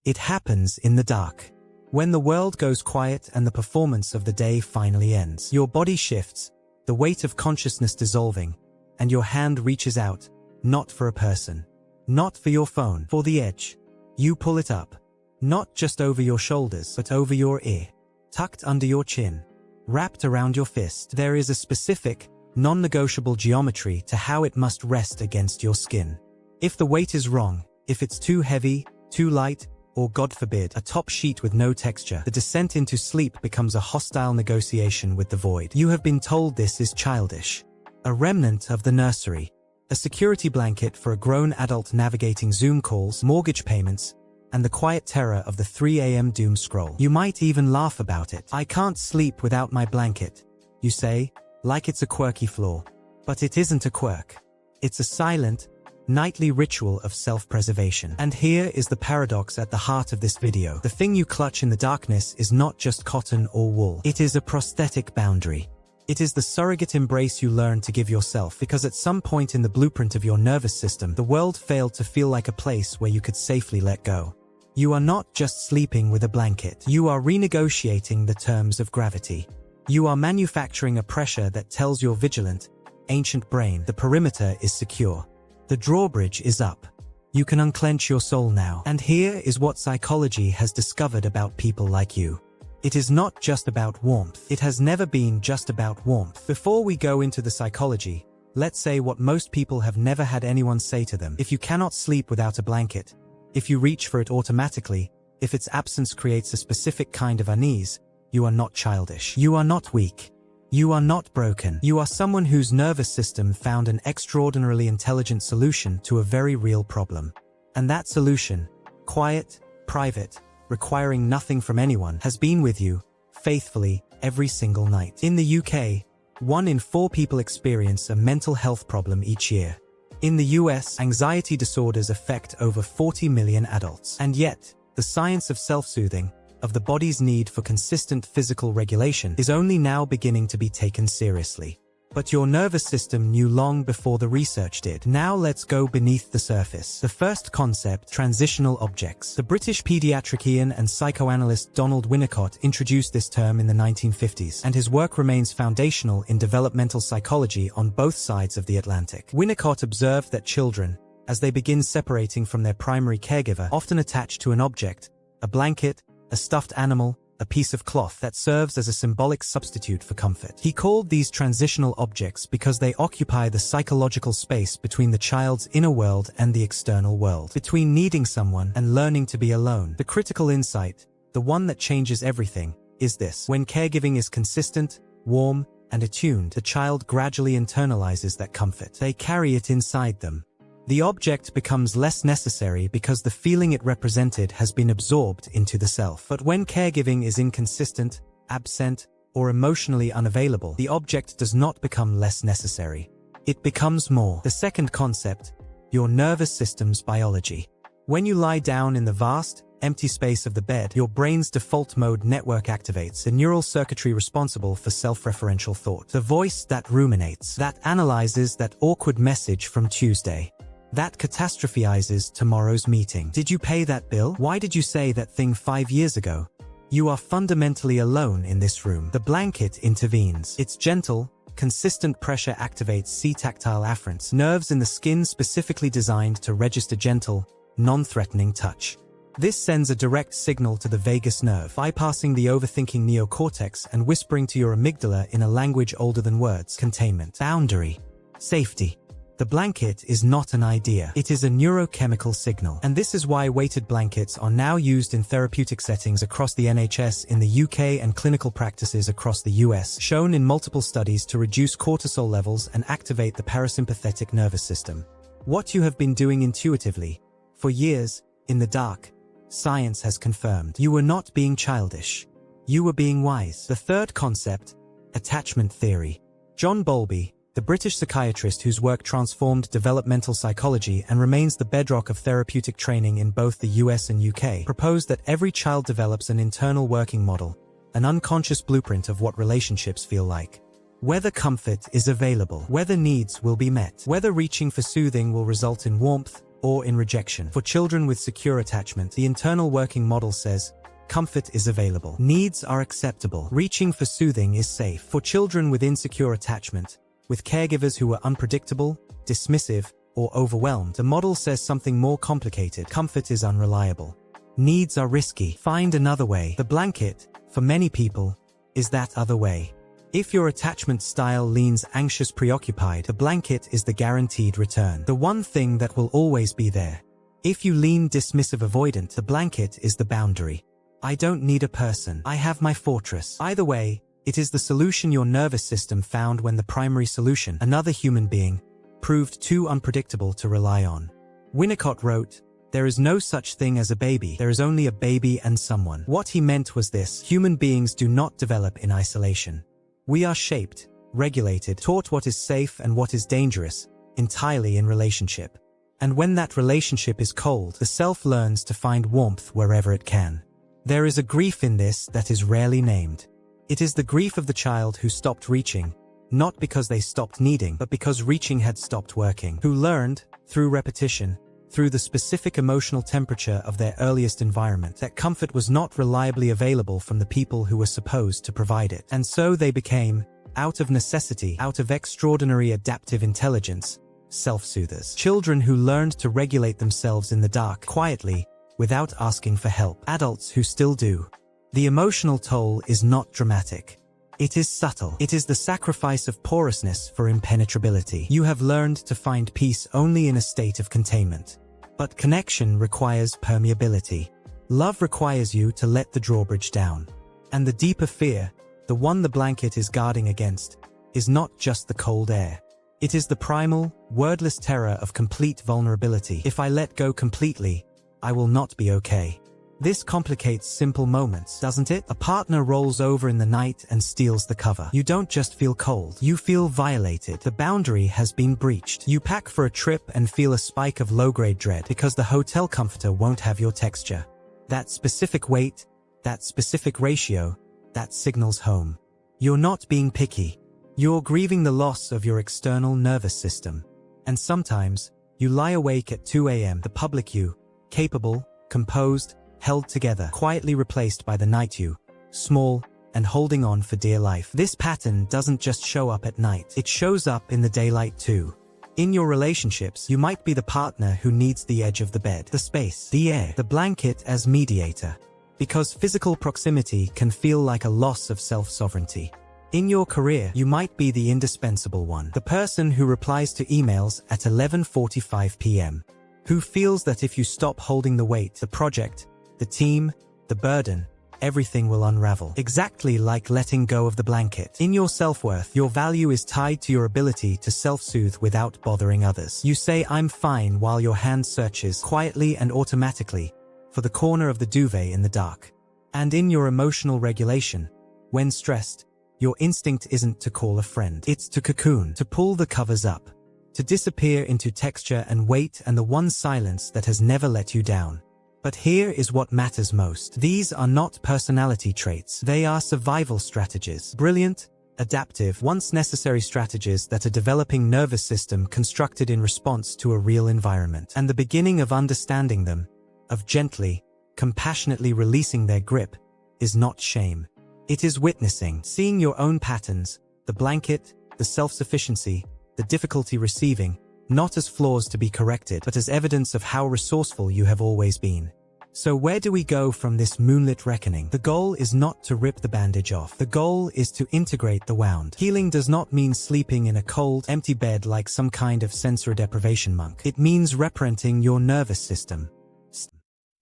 It happens in the dark. When the world goes quiet and the performance of the day finally ends. Your body shifts, the weight of consciousness dissolving, and your hand reaches out, not for a person, not for your phone, for the edge. You pull it up, not just over your shoulders, but over your ear, tucked under your chin, wrapped around your fist. There is a specific, non-negotiable geometry to how it must rest against your skin. If the weight is wrong, if it's too heavy, too light, or God forbid, a top sheet with no texture, the descent into sleep becomes a hostile negotiation with the void. You have been told this is childish, a remnant of the nursery, a security blanket for a grown adult navigating Zoom calls, mortgage payments, and the quiet terror of the 3 a.m. doom scroll. You might even laugh about it. I can't sleep without my blanket, you say, like it's a quirky flaw. But it isn't a quirk. It's a silent, nightly ritual of self-preservation. And here is the paradox at the heart of this video. The thing you clutch in the darkness is not just cotton or wool. It is a prosthetic boundary. It is the surrogate embrace you learn to give yourself, because at some point in the blueprint of your nervous system, the world failed to feel like a place where you could safely let go. You are not just sleeping with a blanket. You are renegotiating the terms of gravity. You are manufacturing a pressure that tells your vigilant, ancient brain the perimeter is secure. The drawbridge is up. You can unclench your soul now. And here is what psychology has discovered about people like you. It is not just about warmth. It has never been just about warmth. Before we go into the psychology, let's say what most people have never had anyone say to them. If you cannot sleep without a blanket, if you reach for it automatically, if its absence creates a specific kind of unease, you are not childish. You are not weak. You are not broken. You are someone whose nervous system found an extraordinarily intelligent solution to a very real problem. And that solution, quiet, private, requiring nothing from anyone, has been with you, faithfully, every single night. In the UK, 1 in 4 people experience a mental health problem each year. In the US, anxiety disorders affect over 40 million adults. And yet, the science of self-soothing, of the body's need for consistent physical regulation, is only now beginning to be taken seriously. But your nervous system knew long before the research did. Now let's go beneath the surface. The first concept, transitional objects. The British pediatrician and psychoanalyst Donald Winnicott introduced this term in the 1950s, and his work remains foundational in developmental psychology on both sides of the Atlantic. Winnicott observed that children, as they begin separating from their primary caregiver, often attach to an object, a blanket, a stuffed animal, a piece of cloth that serves as a symbolic substitute for comfort. He called these transitional objects because they occupy the psychological space between the child's inner world and the external world, between needing someone and learning to be alone. The critical insight, the one that changes everything, is this. When caregiving is consistent, warm, and attuned, the child gradually internalizes that comfort. They carry it inside them. The object becomes less necessary because the feeling it represented has been absorbed into the self. But when caregiving is inconsistent, absent, or emotionally unavailable, the object does not become less necessary. It becomes more. The second concept, your nervous system's biology. When you lie down in the vast, empty space of the bed, your brain's default mode network activates, the neural circuitry responsible for self-referential thought. The voice that ruminates, that analyzes that awkward message from Tuesday, that catastrophizes tomorrow's meeting. Did you pay that bill? Why did you say that thing 5 years ago? You are fundamentally alone in this room. The blanket intervenes. Its gentle, consistent pressure activates C-Tactile Afferents, nerves in the skin specifically designed to register gentle, non-threatening touch. This sends a direct signal to the vagus nerve, bypassing the overthinking neocortex and whispering to your amygdala in a language older than words. Containment, boundary, safety. The blanket is not an idea. It is a neurochemical signal. And this is why weighted blankets are now used in therapeutic settings across the NHS in the UK and clinical practices across the US, shown in multiple studies to reduce cortisol levels and activate the parasympathetic nervous system. What you have been doing intuitively, for years, in the dark, science has confirmed. You were not being childish. You were being wise. The third concept, attachment theory. John Bowlby, the British psychiatrist whose work transformed developmental psychology and remains the bedrock of therapeutic training in both the US and UK, proposed that every child develops an internal working model, an unconscious blueprint of what relationships feel like. Whether comfort is available, whether needs will be met, whether reaching for soothing will result in warmth, or in rejection. For children with secure attachment, the internal working model says, comfort is available. Needs are acceptable. Reaching for soothing is safe. For children with insecure attachment, with caregivers who are unpredictable, dismissive, or overwhelmed, the model says something more complicated. Comfort is unreliable. Needs are risky. Find another way. The blanket, for many people, is that other way. If your attachment style leans anxious preoccupied, the blanket is the guaranteed return. The one thing that will always be there. If you lean dismissive avoidant, the blanket is the boundary. I don't need a person. I have my fortress. Either way, it is the solution your nervous system found when the primary solution, another human being, proved too unpredictable to rely on. Winnicott wrote, "There is no such thing as a baby. There is only a baby and someone." What he meant was this: human beings do not develop in isolation. We are shaped, regulated, taught what is safe and what is dangerous, entirely in relationship. And when that relationship is cold, the self learns to find warmth wherever it can. There is a grief in this that is rarely named. It is the grief of the child who stopped reaching, not because they stopped needing, but because reaching had stopped working. Who learned, through repetition, through the specific emotional temperature of their earliest environment, that comfort was not reliably available from the people who were supposed to provide it. And so they became, out of necessity, out of extraordinary adaptive intelligence, self-soothers. Children who learned to regulate themselves in the dark, quietly, without asking for help. Adults who still do. The emotional toll is not dramatic. It is subtle. It is the sacrifice of porousness for impenetrability. You have learned to find peace only in a state of containment. But connection requires permeability. Love requires you to let the drawbridge down. And the deeper fear, the one the blanket is guarding against, is not just the cold air. It is the primal, wordless terror of complete vulnerability. If I let go completely, I will not be okay. This complicates simple moments, doesn't it? A partner rolls over in the night and steals the cover. You don't just feel cold. You feel violated. The boundary has been breached. You pack for a trip and feel a spike of low-grade dread because the hotel comforter won't have your texture. That specific weight, that specific ratio, that signals home. You're not being picky. You're grieving the loss of your external nervous system. And sometimes, you lie awake at 2 a.m. The public you, capable, composed, held together, quietly replaced by the night you, small, and holding on for dear life. This pattern doesn't just show up at night. It shows up in the daylight too. In your relationships, you might be the partner who needs the edge of the bed, the space, the air, the blanket as mediator. Because physical proximity can feel like a loss of self-sovereignty. In your career, you might be the indispensable one, the person who replies to emails at 11:45 p.m., who feels that if you stop holding the weight, the project, the team, the burden, everything will unravel. Exactly like letting go of the blanket. In your self-worth, your value is tied to your ability to self-soothe without bothering others. You say "I'm fine" while your hand searches, quietly and automatically, for the corner of the duvet in the dark. And in your emotional regulation, when stressed, your instinct isn't to call a friend. It's to cocoon, to pull the covers up, to disappear into texture and weight and the one silence that has never let you down. But here is what matters most. These are not personality traits. They are survival strategies. Brilliant, adaptive, once necessary strategies that a developing nervous system constructed in response to a real environment. And the beginning of understanding them, of gently, compassionately releasing their grip, is not shame. It is witnessing, seeing your own patterns, the blanket, the self-sufficiency, the difficulty receiving, not as flaws to be corrected, but as evidence of how resourceful you have always been. So where do we go from this moonlit reckoning? The goal is not to rip the bandage off. The goal is to integrate the wound. Healing does not mean sleeping in a cold, empty bed like some kind of sensory deprivation monk. It means reparenting your nervous system.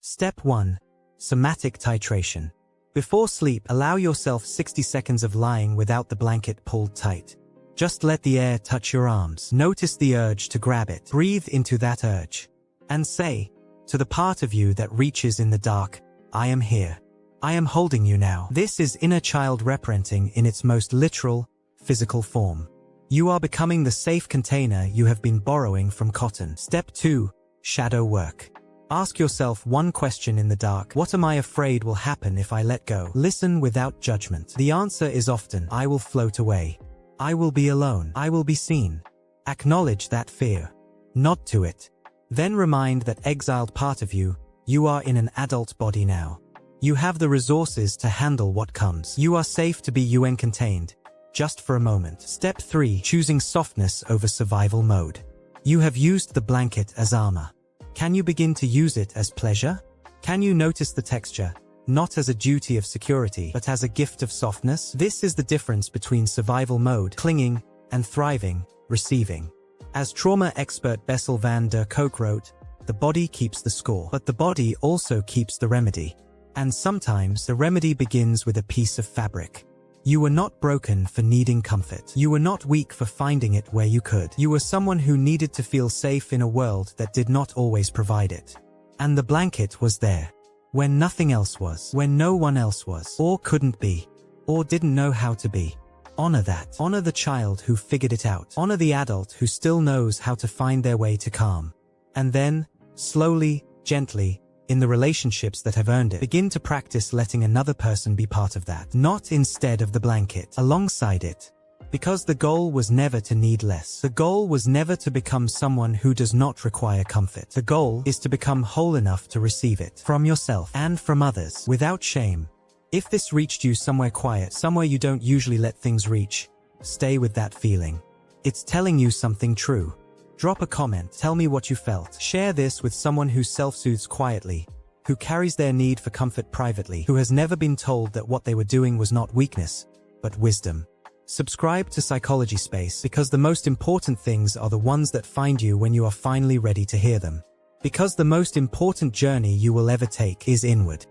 Step 1. Somatic titration. Before sleep, allow yourself 60 seconds of lying without the blanket pulled tight. Just let the air touch your arms. Notice the urge to grab it. Breathe into that urge. And say, to the part of you that reaches in the dark, I am here. I am holding you now. This is inner child reparenting in its most literal, physical form. You are becoming the safe container you have been borrowing from cotton. Step 2. Shadow work. Ask yourself one question in the dark. What am I afraid will happen if I let go? Listen without judgment. The answer is often, I will float away. I will be alone. I will be seen. Acknowledge that fear. Nod to it. Then remind that exiled part of you, you are in an adult body now. You have the resources to handle what comes. You are safe to be UN-contained, just for a moment. Step 3. Choosing softness over survival mode. You have used the blanket as armor. Can you begin to use it as pleasure? Can you notice the texture, not as a duty of security, but as a gift of softness? This is the difference between survival mode, clinging, and thriving, receiving. As trauma expert Bessel van der Kolk wrote, the body keeps the score, but the body also keeps the remedy. And sometimes the remedy begins with a piece of fabric. You were not broken for needing comfort. You were not weak for finding it where you could. You were someone who needed to feel safe in a world that did not always provide it. And the blanket was there. When nothing else was. When no one else was. Or couldn't be. Or didn't know how to be. Honor that. Honor the child who figured it out. Honor the adult who still knows how to find their way to calm. And then, slowly, gently, in the relationships that have earned it, begin to practice letting another person be part of that. Not instead of the blanket. Alongside it. Because the goal was never to need less. The goal was never to become someone who does not require comfort. The goal is to become whole enough to receive it. From yourself. And from others. Without shame. If this reached you somewhere quiet, somewhere you don't usually let things reach, stay with that feeling. It's telling you something true. Drop a comment, tell me what you felt. Share this with someone who self-soothes quietly, who carries their need for comfort privately, who has never been told that what they were doing was not weakness, but wisdom. Subscribe to Psychology Space because the most important things are the ones that find you when you are finally ready to hear them. Because the most important journey you will ever take is inward.